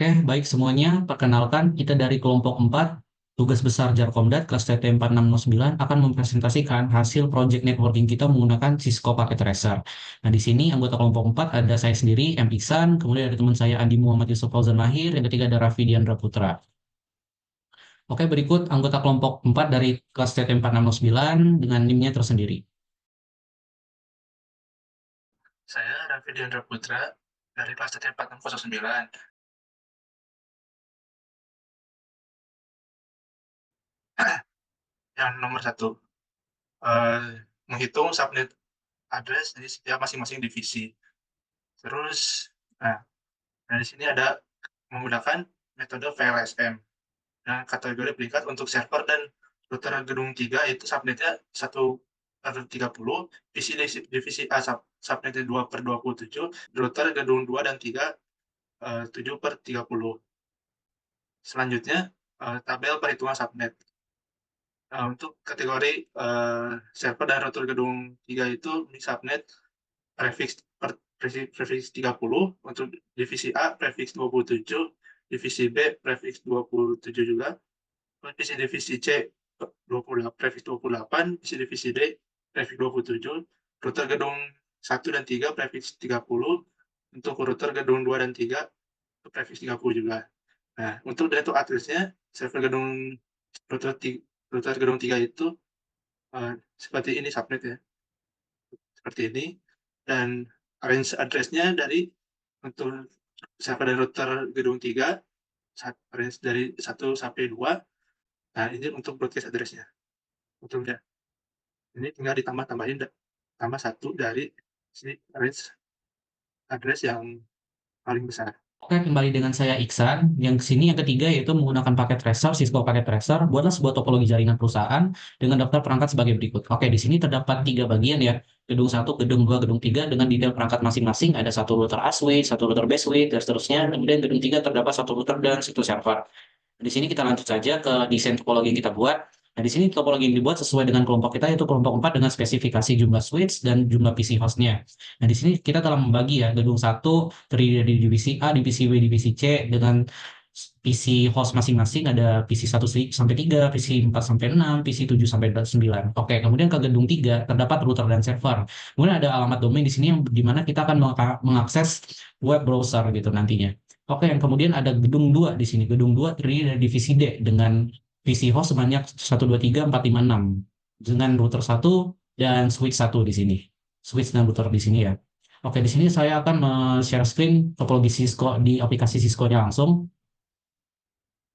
Oke, baik semuanya. Perkenalkan, kita dari kelompok 4, tugas besar Jarkomdat kelas TT 4609 akan mempresentasikan hasil project networking kita menggunakan Cisco Packet Tracer. Nah, di sini anggota kelompok 4 ada saya sendiri, M. Ihsan, kemudian ada teman saya Andi Muhammad Yusuf Fauzan Mahir, yang ketiga ada Raffi Diandra Putra. Oke, berikut anggota kelompok 4 dari kelas TT 4609 dengan NIM-nya tersendiri. Saya Raffi Diandra Putra dari kelas TT 4609. Yang nomor satu, menghitung subnet address dari setiap masing-masing divisi. Terus, nah, dari sini ada menggunakan metode VLSM. Nah, kategori peringkat untuk server dan router gedung 3 itu subnetnya 1/30, divisi A subnetnya 2/27, router gedung 2 dan 3 7/30. Selanjutnya, tabel perhitungan subnet. Untuk kategori server dan router gedung 3 itu subnet prefiks 30, untuk divisi A prefiks 27, divisi B prefiks 27 juga, divisi C prefiks 28, divisi D prefiks 27, router gedung 1 dan 3 prefiks 30, untuk router gedung 2 dan 3 prefiks 30 juga. Nah, untuk network address-nya, server gedung router gedung 3 itu seperti ini subnet ya, seperti ini, dan range address-nya dari untuk server dan router gedung 3 range dari 1 sampai 2. Nah, ini untuk broadcast address-nya. Untuknya ini tinggal tambahin tambah 1 dari si range address yang paling besar. Oke, kembali dengan saya Iksan. Yang sini yang ketiga yaitu menggunakan paket tracer, Cisco Packet Tracer, buatlah sebuah topologi jaringan perusahaan dengan daftar perangkat sebagai berikut. Oke, di sini terdapat 3 bagian ya. Gedung 1, gedung 2, gedung 3 dengan detail perangkat masing-masing. Ada satu router ASWITch, satu router basewidth, dan seterusnya. Kemudian gedung 3 terdapat satu router dan satu server. Di sini kita lanjut saja ke desain topologi yang kita buat. Nah, di sini topologi yang dibuat sesuai dengan kelompok kita, yaitu kelompok 4 dengan spesifikasi jumlah switch dan jumlah PC host-nya. Nah, di sini kita telah membagi ya, gedung 1 terdiri dari divisi A, divisi B, divisi C dengan PC host masing-masing, ada PC 1 sampai 3, PC 4 sampai 6, PC 7 sampai 9. Oke, kemudian ke gedung 3 terdapat router dan server. Kemudian ada alamat domain di sini yang dimana kita akan mengakses web browser gitu nantinya. Oke, yang kemudian ada gedung 2 di sini. Gedung 2 terdiri dari divisi D dengan PC host sebanyak 1, 2, 3, 4, 5, 6. Dengan router 1 dan switch 1 di sini. Switch dan router di sini ya. Oke, di sini saya akan share screen topologi Cisco di aplikasi Cisco-nya langsung.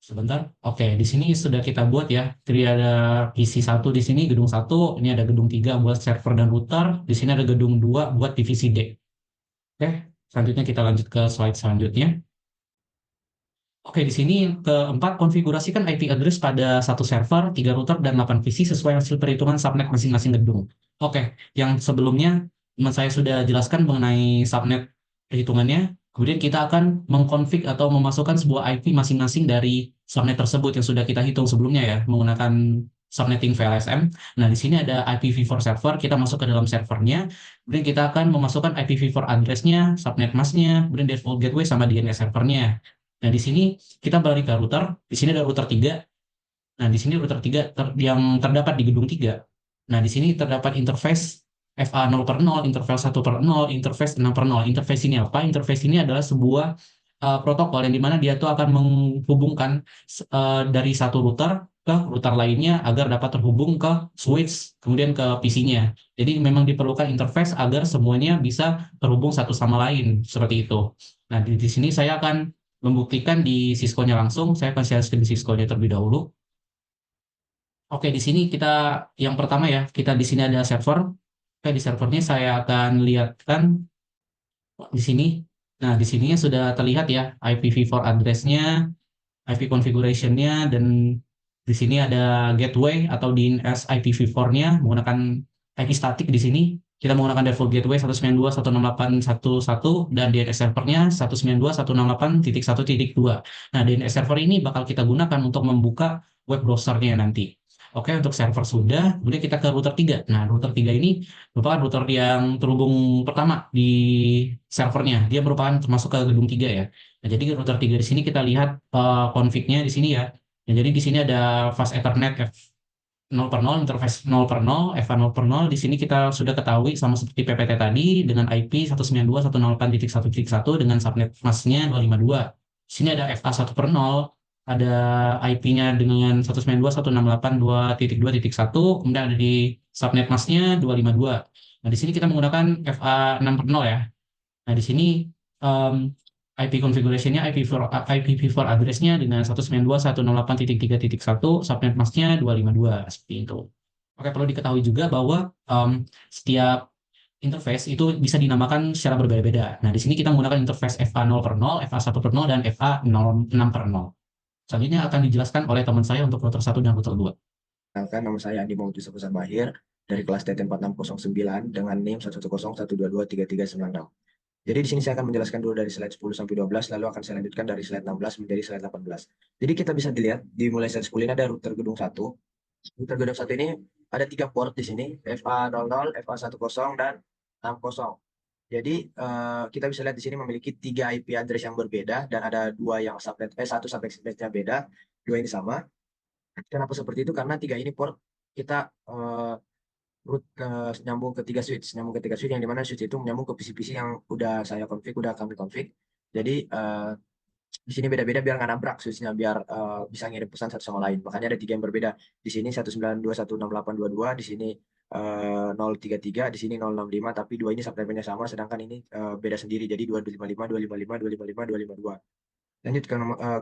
Sebentar. Oke, di sini sudah kita buat ya. Jadi ada PC 1 di sini, gedung 1, ini ada gedung 3 buat server dan router, di sini ada gedung 2 buat divisi D. Oke, selanjutnya kita lanjut ke slide selanjutnya. Oke, di sini keempat, konfigurasikan IP address pada satu server, 3 router, dan 8 PC sesuai hasil perhitungan subnet masing-masing gedung. Oke, yang sebelumnya saya sudah jelaskan mengenai subnet perhitungannya. Kemudian kita akan mengkonfig atau memasukkan sebuah IP masing-masing dari subnet tersebut yang sudah kita hitung sebelumnya ya, menggunakan subnetting VLSM. Nah, di sini ada IPv4 server, kita masuk ke dalam servernya. Kemudian kita akan memasukkan IPv4 address-nya, subnet mask-nya, kemudian default gateway sama DNS servernya. Nah, di sini kita beralih ke router. Di sini ada router 3. Nah, di sini router 3 yang terdapat di gedung 3. Nah, di sini terdapat interface FA 0/0, interface 1/0, interface 6/0. Interface ini apa? Interface ini adalah sebuah protokol yang dimana dia tuh akan menghubungkan dari satu router ke router lainnya agar dapat terhubung ke switch, kemudian ke PC-nya. Jadi memang diperlukan interface agar semuanya bisa terhubung satu sama lain, seperti itu. Nah, di sini saya akan membuktikan di Cisco-nya langsung. Saya akan share screen Cisco-nya terlebih dahulu. Oke, di sini kita yang pertama ya, kita di sini ada server. Oke, di servernya saya akan lihatkan di sini. Nah, di sininya sudah terlihat ya IPv4 address-nya, IP configuration-nya, dan di sini ada gateway atau DNS IPv4-nya menggunakan IP statik di sini. Kita menggunakan default gateway 192.168.1.1 dan DNS servernya 192.168.1.2. Nah, DNS server ini bakal kita gunakan untuk membuka web browser-nya nanti. Oke, untuk server sudah, kemudian kita ke router 3. Nah, router 3 ini merupakan router yang terhubung pertama di servernya. Dia merupakan termasuk ke gedung 3 ya. Nah, jadi router 3 di sini kita lihat config-nya di sini ya. Nah, jadi di sini ada fast Ethernet F0 per 0, interface 0 per 0, FA 0 per 0. Di sini kita sudah ketahui sama seperti PPT tadi dengan IP 192.168.1.1 dengan subnet masknya 252. Di sini ada FA 1 per 0, ada IP-nya dengan 192.168.2.2.1, kemudian ada di subnet masknya 252. Nah, di sini kita menggunakan FA 6 per 0 ya. Nah, di sini um, IP configuration-nya IPv4 address-nya dengan 192.168.3.1, subnet mask-nya 252, seperti itu. Oke, perlu diketahui juga bahwa setiap interface itu bisa dinamakan secara berbeda-beda. Nah, di sini kita menggunakan interface FA 0 per 0, FA 1 per 0, dan FA 6 per 0. Selanjutnya akan dijelaskan oleh teman saya untuk router 1 dan router 2. Kenalkan, nama saya Andi Maududi Saputra Mahir dari kelas TT4609 dengan NIM 110123399. Jadi di sini saya akan menjelaskan dulu dari slide 10 sampai 12, lalu akan saya lanjutkan dari slide 16 menjadi slide 18. Jadi kita bisa dilihat di mulai slide 10 ini ada router gedung 1. Router gedung 1 ini ada 3 port di sini, FA00, FA10, dan 60. Jadi kita bisa lihat di sini memiliki 3 IP address yang berbeda dan ada dua yang subnet, satu subnetnya beda, dua ini sama. Kenapa seperti itu? Karena 3 ini port kita root nyambung ke 3 switch, nyambung ke 3 switch yang dimana switch itu menyambung ke PC-PC yang udah saya config, udah kami config. Jadi di sini beda-beda biar nggak nabrak switchnya, biar bisa ngirim pesan satu sama lain. Makanya ada 3 yang berbeda. Di sini 192.168.22, di sini 033, di sini 065, tapi dua ini subtype-nya sama, sedangkan ini beda sendiri. Jadi 255, 255, 255, 252. Lanjut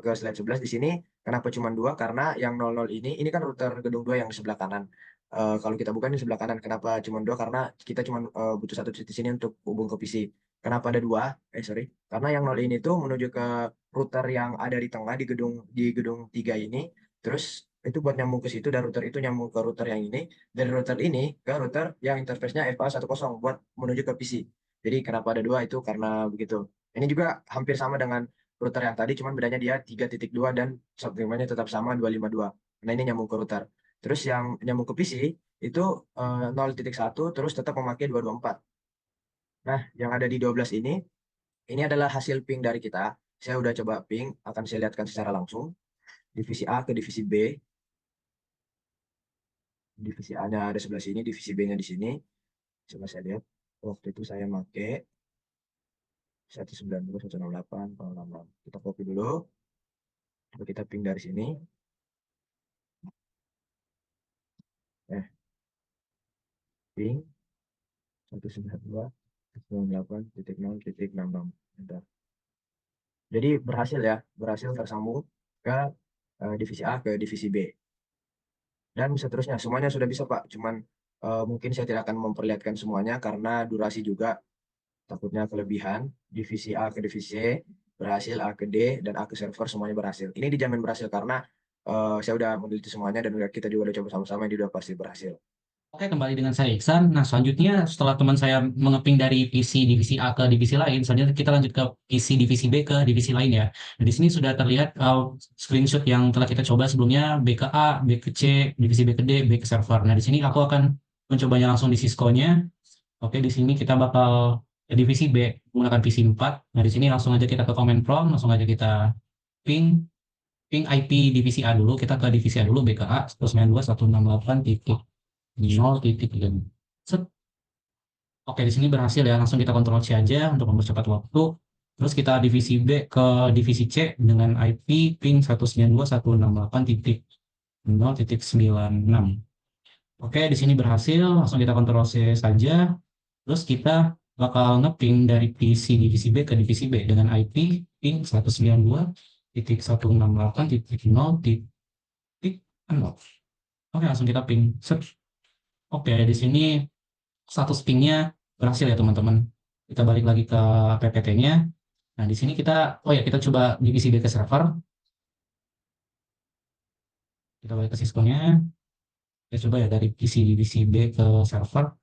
ke slide 11 di sini. Kenapa cuma dua? Karena yang 00 ini kan router gedung 2 yang di sebelah kanan. Kalau kita buka di sebelah kanan, kenapa cuma dua? Karena kita cuma butuh satu di sini untuk hubung ke PC. Kenapa ada dua? Sorry. Karena yang 0 ini tuh menuju ke router yang ada di tengah di gedung 3 ini. Terus itu buat nyambung ke situ dan router itu nyambung ke router yang ini. Dari router ini ke router yang interface-nya FA10 buat menuju ke PC. Jadi kenapa ada dua itu karena begitu. Ini juga hampir sama dengan router yang tadi, cuman bedanya dia 3.2 dan subframe-nya tetap sama 252. Nah, ini nyambung ke router. Terus yang nyambung ke PC itu 0.1 terus tetap memakai 224. Nah, yang ada di 12 ini adalah hasil ping dari kita. Saya udah coba ping, akan saya lihatkan secara langsung. Divisi A ke divisi B. Divisi A-nya ada sebelah sini, divisi B-nya di sini. Coba saya lihat. Waktu itu saya pakai 192, 168, 066. Kita copy dulu. Coba kita ping dari sini. Eh, ping 192.168.0.66. Jadi berhasil ya, berhasil tersambung ke divisi A ke divisi B. Dan seterusnya, semuanya sudah bisa Pak. Cuman mungkin saya tidak akan memperlihatkan semuanya karena durasi juga takutnya kelebihan. Divisi A ke divisi C berhasil, A ke D, dan A ke server semuanya berhasil. Ini dijamin berhasil karena saya udah meneliti semuanya dan kita juga udah coba sama-sama, ini udah pasti berhasil. Oke, kembali dengan saya Iksan. Nah, selanjutnya setelah teman saya mengeping dari PC divisi A ke divisi lain, selanjutnya kita lanjut ke PC divisi B ke divisi lain ya. Nah, di sini sudah terlihat screenshot yang telah kita coba sebelumnya, B ke A, B ke C, divisi B ke D, B ke server. Nah, di sini aku akan mencobanya langsung di Cisco-nya. Oke, di sini kita bakal divisi B menggunakan PC 4. Nah, di sini langsung aja kita ke command prompt, langsung aja kita ping ping IP divisi A dulu, kita ke divisi A dulu, B ke A 192.168.0.3. Set. Oke, di sini berhasil ya. Langsung kita kontrol C aja untuk mempercepat waktu. Terus kita divisi B ke divisi C dengan IP ping 192.168.0.96. Oke, di sini berhasil. Langsung kita kontrol C saja. Terus kita bakal ngeping dari PC divisi B ke divisi B dengan IP ping 192.168.0.0. Oke, langsung kita ping. Set. Oke, di sini status pingnya berhasil ya teman-teman. Kita balik lagi ke PPT-nya. Nah, di sini kita, oh ya, kita coba divisi B ke server. Kita balik ke Cisco-nya. Kita coba ya dari PC divisi B ke server.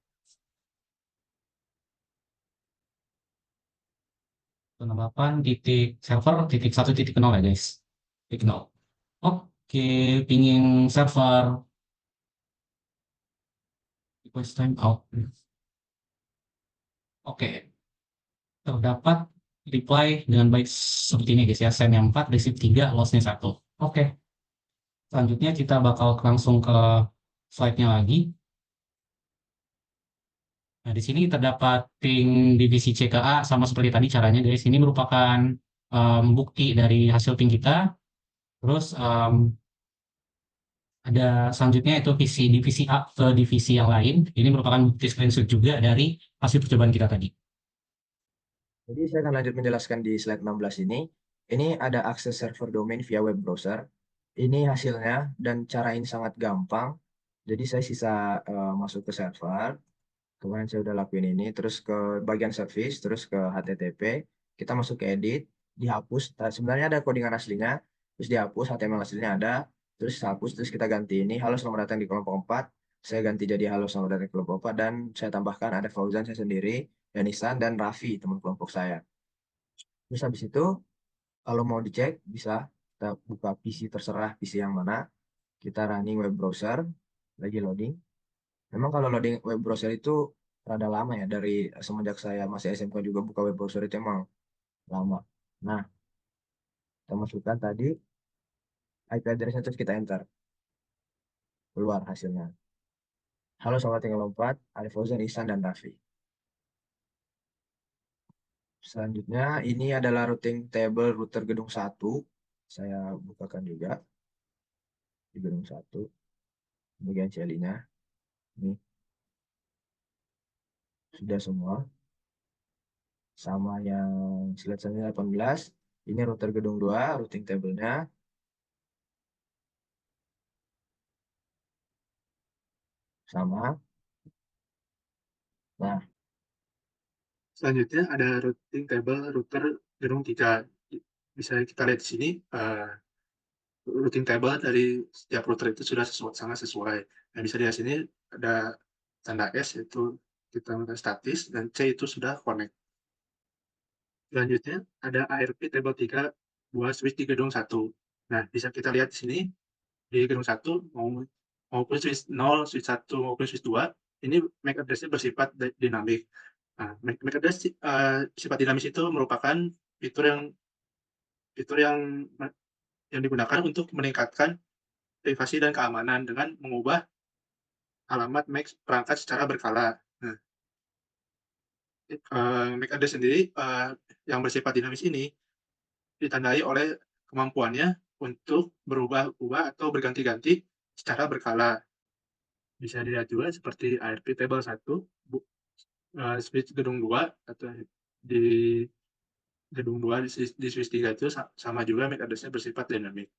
68 titik server titik 1.0 ya guys. Titik 0. Oke, pingin server. request time out. Oke, terdapat reply dengan baik seperti ini guys ya, send yang 4, receive 3, loss-nya 1. Oke, selanjutnya kita bakal langsung ke slide-nya lagi. Nah, di sini terdapat ping divisi C ke A sama seperti tadi caranya guys. Ini merupakan bukti dari hasil ping kita. Terus ada selanjutnya itu divisi A ke divisi yang lain. Ini merupakan bukti screenshot juga dari hasil percobaan kita tadi. Jadi saya akan lanjut menjelaskan di slide 16 ini. Ini ada akses server domain via web browser. Ini hasilnya dan cara ini sangat gampang. Jadi saya sisa masuk ke server. Kemarin saya udah lakuin ini. Terus ke bagian service, terus ke HTTP. Kita masuk ke edit, dihapus. Nah, sebenarnya ada codingan aslinya. Terus dihapus, HTML aslinya ada. Terus hapus, terus kita ganti ini. Halo, selamat datang di kelompok 4. Saya ganti jadi halo, selamat datang di kelompok 4. Dan saya tambahkan ada Fauzan saya sendiri, dan Ihsan, dan Raffi, teman kelompok saya. Terus habis itu, kalau mau dicek, bisa kita buka PC, terserah PC yang mana. Kita running web browser, lagi loading. Memang kalau loading web browser itu rada lama ya, dari semenjak saya masih SMK juga buka web browser itu emang lama. Nah, kita masukkan tadi IP address-nya terus kita enter. Keluar hasilnya. Halo sobat tinggal lompat, ada Fauzan, Ihsan, dan Raffi. Selanjutnya, ini adalah routing table router gedung 1. Saya bukakan juga di gedung 1. Bagian CLI-nya. Ini sudah semua. Sama yang slide selanjutnya 18. Ini router gedung 2, routing table-nya. Sama. Nah, Selanjutnya ada routing table router gedung 3. Bisa kita lihat di sini, routing table dari setiap router itu sudah sangat sesuai. Nah, bisa dilihat sini ada tanda S, yaitu kita statis, dan C itu sudah connect. Selanjutnya ada ARP table 3 buat switch di gedung 1. Nah, bisa kita lihat di sini di gedung 1 maupun switch 0, switch 1 maupun switch 2, ini MAC address-nya bersifat dinamik. Nah, MAC address sifat dinamis itu merupakan fitur yang fitur yang digunakan untuk meningkatkan privasi dan keamanan dengan mengubah alamat MAC perangkat secara berkala. Nah, MAC address sendiri yang bersifat dinamis ini ditandai oleh kemampuannya untuk berubah-ubah atau berganti-ganti secara berkala. Bisa dilihat juga seperti ARP table 1, switch gedung 2, atau di gedung 2 di switch 3 itu sama juga MAC address-nya bersifat dynamic.